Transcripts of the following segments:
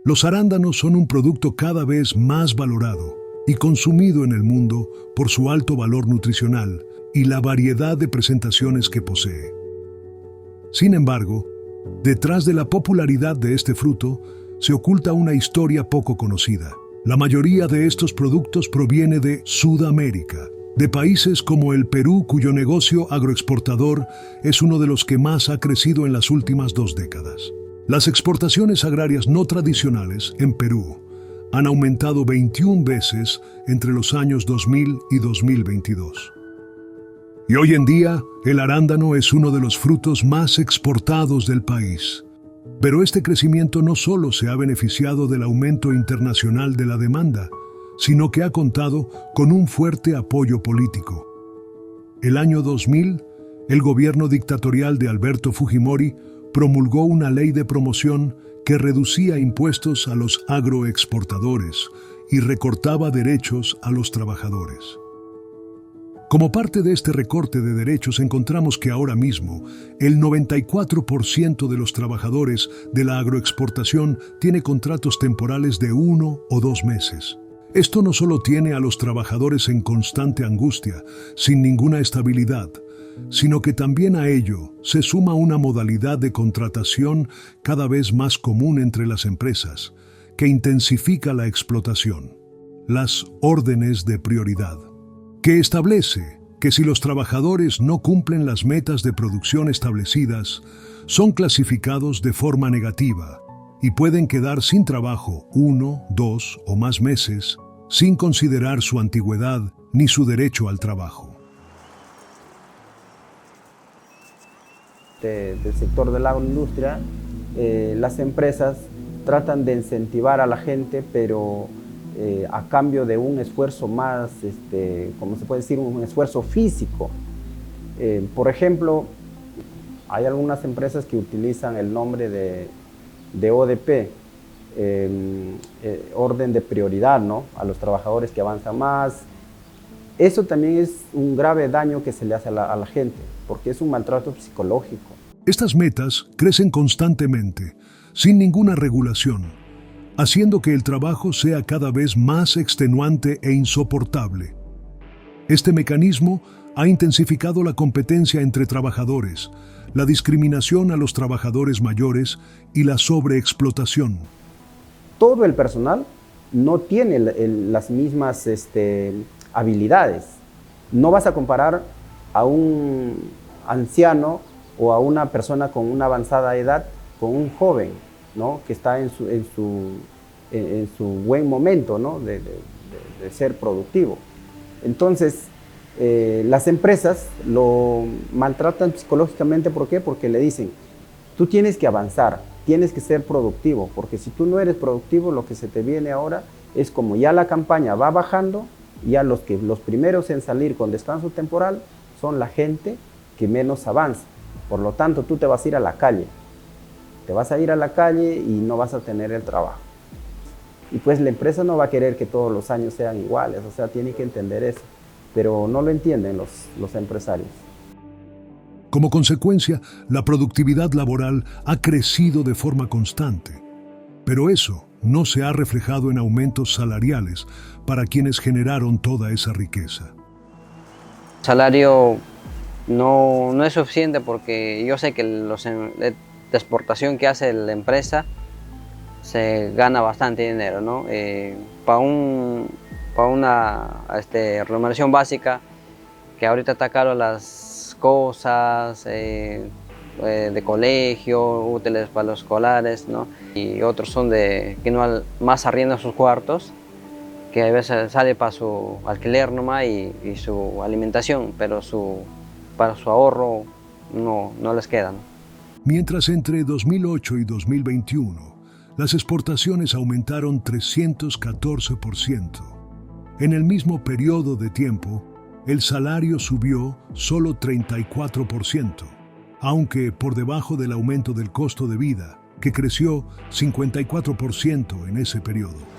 Los arándanos son un producto cada vez más valorado y consumido en el mundo por su alto valor nutricional y la variedad de presentaciones que posee. Sin embargo, detrás de la popularidad de este fruto se oculta una historia poco conocida. La mayoría de estos productos proviene de Sudamérica, de países como el Perú, cuyo negocio agroexportador es uno de los que más ha crecido en las últimas 2 décadas. Las exportaciones agrarias no tradicionales en Perú han aumentado 21 veces entre los años 2000 y 2022. Y hoy en día, el arándano es uno de los frutos más exportados del país. Pero este crecimiento no solo se ha beneficiado del aumento internacional de la demanda, sino que ha contado con un fuerte apoyo político. El año 2000, el gobierno dictatorial de Alberto Fujimori promulgó una ley de promoción que reducía impuestos a los agroexportadores y recortaba derechos a los trabajadores. Como parte de este recorte de derechos encontramos que ahora mismo el 94% de los trabajadores de la agroexportación tiene contratos temporales de 1 o 2 meses. Esto no solo tiene a los trabajadores en constante angustia, sin ninguna estabilidad, sino que también a ello se suma una modalidad de contratación cada vez más común entre las empresas, que intensifica la explotación: las órdenes de prioridad, que establece que si los trabajadores no cumplen las metas de producción establecidas, son clasificados de forma negativa y pueden quedar sin trabajo 1, 2 o más meses, sin considerar su antigüedad ni su derecho al trabajo. Del sector de la agroindustria, las empresas tratan de incentivar a la gente, pero a cambio de un esfuerzo más, como se puede decir, un esfuerzo físico. Por ejemplo, hay algunas empresas que utilizan el nombre de ODP, orden de prioridad, ¿no?, a los trabajadores que avanzan más. Eso también es un grave daño que se le hace a la gente, porque es un maltrato psicológico. Estas metas crecen constantemente, sin ninguna regulación, haciendo que el trabajo sea cada vez más extenuante e insoportable. Este mecanismo ha intensificado la competencia entre trabajadores, la discriminación a los trabajadores mayores y la sobreexplotación. Todo el personal no tiene las mismas habilidades. No vas a comparar a un anciano o a una persona con una avanzada edad con un joven, ¿no?, que está en su buen momento, ¿no?, de ser productivo. Entonces, las empresas lo maltratan psicológicamente. ¿Por qué? Porque le dicen: tú tienes que avanzar, tienes que ser productivo, porque si tú no eres productivo, lo que se te viene ahora es, como ya la campaña va bajando, ya los primeros en salir con descanso temporal son la gente que menos avanza. Por lo tanto, tú te vas a ir a la calle. Te vas a ir a la calle y no vas a tener el trabajo. Y pues la empresa no va a querer que todos los años sean iguales, o sea, tiene que entender eso. Pero no lo entienden los empresarios. Como consecuencia, la productividad laboral ha crecido de forma constante. Pero eso no se ha reflejado en aumentos salariales para quienes generaron toda esa riqueza. El salario no es suficiente, porque yo sé que de exportación que hace la empresa se gana bastante dinero, ¿no? Para una remuneración básica, que ahorita está caro las cosas de colegio, útiles para los escolares, ¿no? Y otros son que no más arriendan sus cuartos, que a veces sale para su alquiler nomás y su alimentación, pero para su ahorro no les queda, ¿no? Mientras entre 2008 y 2021, las exportaciones aumentaron 314%. En el mismo periodo de tiempo, el salario subió solo 34%, aunque por debajo del aumento del costo de vida, que creció 54% en ese periodo.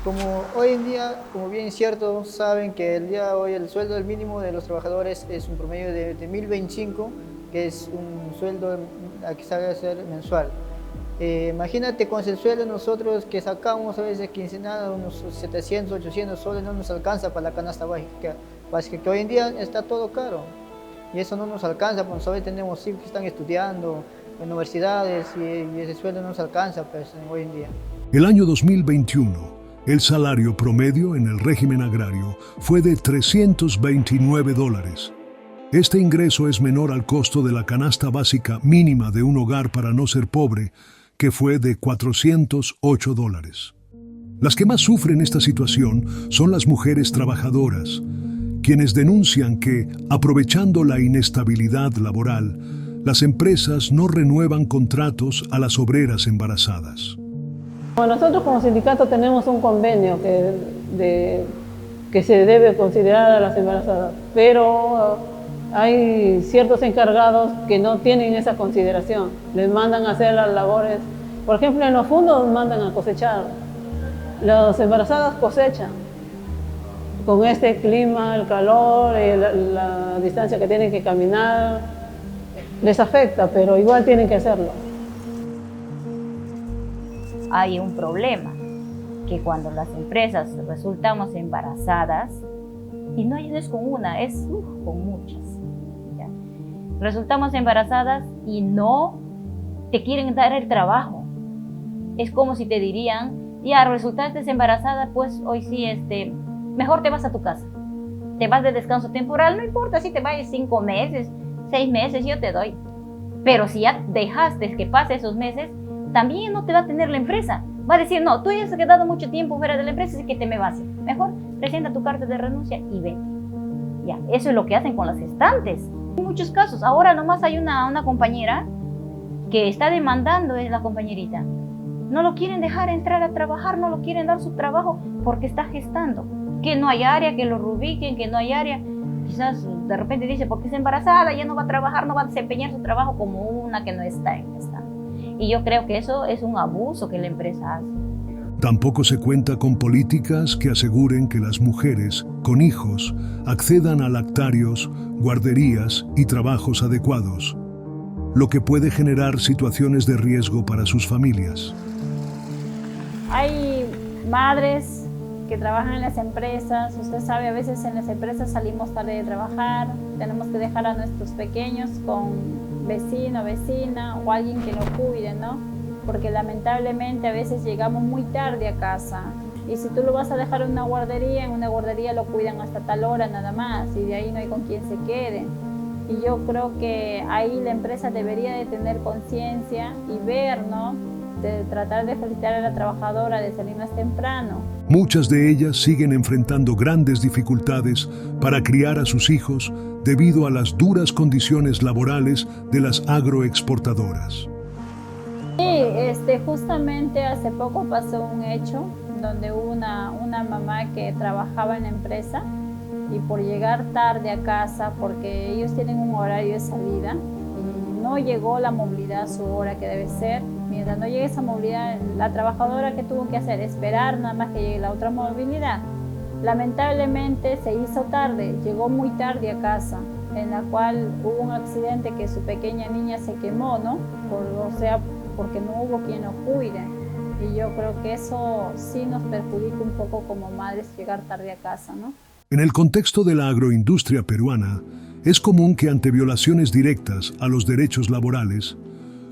Como hoy en día, como bien es cierto, saben que el día de hoy el sueldo del mínimo de los trabajadores es un promedio de 1.025, que es un sueldo que sabe ser mensual. Imagínate con el sueldo nosotros que sacamos a veces quincenal, unos 700, 800 soles, no nos alcanza para la canasta básica, que hoy en día está todo caro. Y eso no nos alcanza, porque nosotros tenemos hijos que están estudiando en universidades y ese sueldo no nos alcanza pues, hoy en día. El año 2021, el salario promedio en el régimen agrario fue de $329. Este ingreso es menor al costo de la canasta básica mínima de un hogar para no ser pobre, que fue de $408. Las que más sufren esta situación son las mujeres trabajadoras, quienes denuncian que, aprovechando la inestabilidad laboral, las empresas no renuevan contratos a las obreras embarazadas. Bueno, nosotros como sindicato tenemos un convenio que se debe considerar a las embarazadas, pero hay ciertos encargados que no tienen esa consideración. Les mandan a hacer las labores. Por ejemplo, en los fundos mandan a cosechar. Las embarazadas cosechan. Con este clima, el calor, la distancia que tienen que caminar, les afecta, pero igual tienen que hacerlo. Hay un problema, que cuando las empresas resultamos embarazadas, y no es con una, es con muchas, ¿ya? Resultamos embarazadas y no te quieren dar el trabajo. Es como si te dirían, ya resultaste embarazada, pues hoy sí, mejor te vas a tu casa. Te vas de descanso temporal, no importa si te vayas 5 meses, 6 meses, yo te doy. Pero si ya dejaste que pase esos meses, también no te va a tener la empresa. Va a decir, no, tú ya has quedado mucho tiempo fuera de la empresa, así que te me vas. Mejor presenta tu carta de renuncia y vete. Ya, eso es lo que hacen con las gestantes. En muchos casos, ahora nomás hay una compañera que está demandando, es la compañerita. No lo quieren dejar entrar a trabajar, no lo quieren dar su trabajo porque está gestando. Que no hay área, que lo reubiquen, que no hay área. Quizás de repente dice, porque es embarazada, ya no va a trabajar, no va a desempeñar su trabajo como una que no está en esta. Y yo creo que eso es un abuso que la empresa hace. Tampoco se cuenta con políticas que aseguren que las mujeres con hijos accedan a lactarios, guarderías y trabajos adecuados, lo que puede generar situaciones de riesgo para sus familias. Hay madres que trabajan en las empresas. Usted sabe, a veces en las empresas salimos tarde de trabajar, tenemos que dejar a nuestros pequeños con vecino, vecina o alguien que lo cuide, ¿no? Porque lamentablemente a veces llegamos muy tarde a casa. Y si tú lo vas a dejar en una guardería lo cuidan hasta tal hora nada más y de ahí no hay con quien se quede. Y yo creo que ahí la empresa debería de tener conciencia y ver, ¿no? De tratar de felicitar a la trabajadora de salir más temprano. Muchas de ellas siguen enfrentando grandes dificultades para criar a sus hijos debido a las duras condiciones laborales de las agroexportadoras. Sí, justamente hace poco pasó un hecho donde hubo una mamá que trabajaba en la empresa y por llegar tarde a casa, porque ellos tienen un horario de salida, y no llegó la movilidad a su hora que debe ser. Mientras no llegue esa movilidad, la trabajadora, ¿qué tuvo que hacer? Esperar nada más que llegue la otra movilidad. Lamentablemente se hizo tarde, llegó muy tarde a casa, en la cual hubo un accidente que su pequeña niña se quemó, ¿no? Porque no hubo quien lo cuide. Y yo creo que eso sí nos perjudica un poco como madres llegar tarde a casa, ¿no? En el contexto de la agroindustria peruana, es común que ante violaciones directas a los derechos laborales,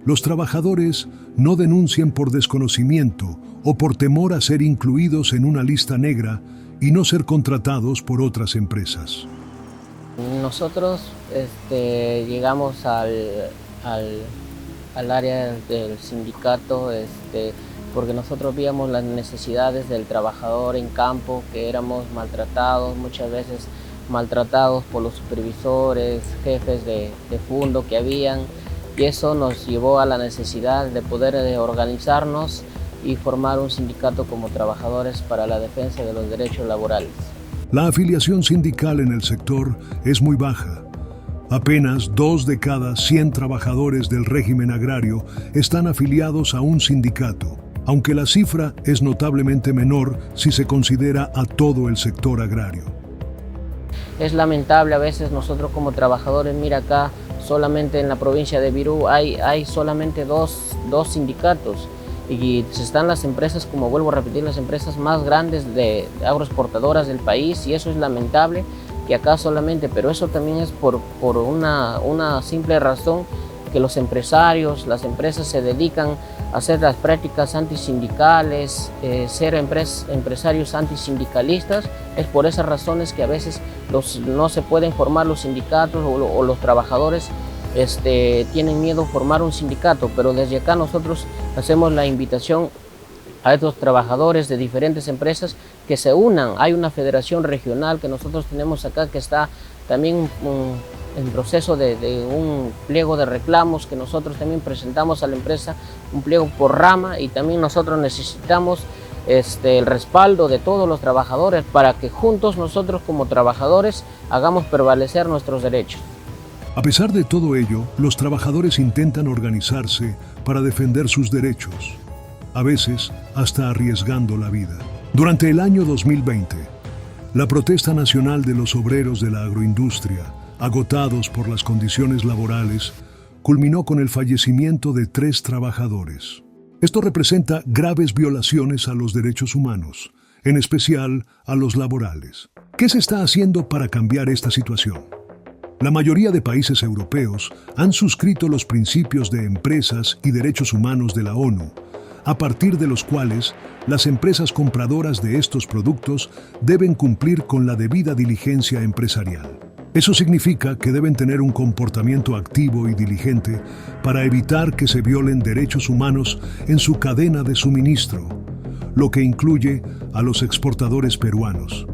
los trabajadores no denuncien por desconocimiento o por temor a ser incluidos en una lista negra y no ser contratados por otras empresas. Nosotros llegamos al área del sindicato porque nosotros víamos las necesidades del trabajador en campo, que éramos maltratados, muchas veces maltratados por los supervisores, jefes de fundo que habían, y eso nos llevó a la necesidad de poder organizarnos y formar un sindicato como trabajadores para la defensa de los derechos laborales. La afiliación sindical en el sector es muy baja. Apenas 2 de cada 100 trabajadores del régimen agrario están afiliados a un sindicato, aunque la cifra es notablemente menor si se considera a todo el sector agrario. Es lamentable a veces nosotros como trabajadores, mira acá, solamente en la provincia de Virú hay solamente dos dos sindicatos y están las empresas, como vuelvo a repetir, las empresas más grandes de agroexportadoras del país, y eso es lamentable que acá solamente, pero eso también es por una simple razón, que los empresarios, las empresas se dedican a hacer las prácticas antisindicales, ser empresarios antisindicalistas. Es por esas razones que a veces no se pueden formar los sindicatos o los trabajadores tienen miedo a formar un sindicato, pero desde acá nosotros hacemos la invitación a estos trabajadores de diferentes empresas que se unan. Hay una federación regional que nosotros tenemos acá que está también en proceso de un pliego de reclamos que nosotros también presentamos a la empresa, un pliego por rama, y también nosotros necesitamos el respaldo de todos los trabajadores para que juntos nosotros como trabajadores hagamos prevalecer nuestros derechos. A pesar de todo ello, los trabajadores intentan organizarse para defender sus derechos, a veces hasta arriesgando la vida. Durante el año 2020, la protesta nacional de los obreros de la agroindustria, agotados por las condiciones laborales, culminó con el fallecimiento de 3 trabajadores. Esto representa graves violaciones a los derechos humanos, en especial a los laborales. ¿Qué se está haciendo para cambiar esta situación? La mayoría de países europeos han suscrito los principios de empresas y derechos humanos de la ONU, a partir de los cuales las empresas compradoras de estos productos deben cumplir con la debida diligencia empresarial. Eso significa que deben tener un comportamiento activo y diligente para evitar que se violen derechos humanos en su cadena de suministro, lo que incluye a los exportadores peruanos.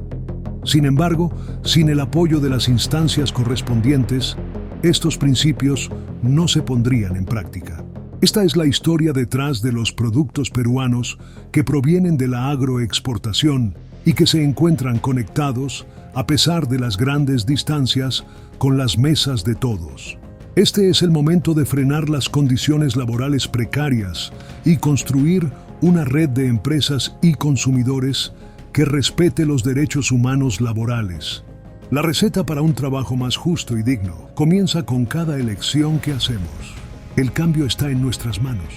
Sin embargo, sin el apoyo de las instancias correspondientes, estos principios no se pondrían en práctica. Esta es la historia detrás de los productos peruanos que provienen de la agroexportación y que se encuentran conectados, a pesar de las grandes distancias, con las mesas de todos. Este es el momento de frenar las condiciones laborales precarias y construir una red de empresas y consumidores que respete los derechos humanos laborales. La receta para un trabajo más justo y digno comienza con cada elección que hacemos. El cambio está en nuestras manos.